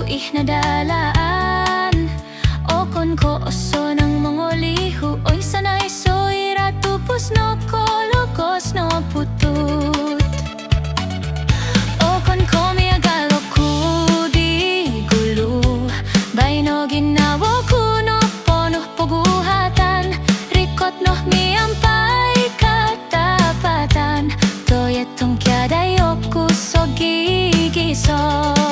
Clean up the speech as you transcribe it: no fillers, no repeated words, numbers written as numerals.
tuih na dalaan. O kon ko oso ng mongolihu, oy sanay soy ratupos no kolokos no putut. O kon ko miagalo kudi gulu, bayno ginawo kuno pono poguhatan, rikot no miampay katapatan, toyetong kiadayok kuso gigiso.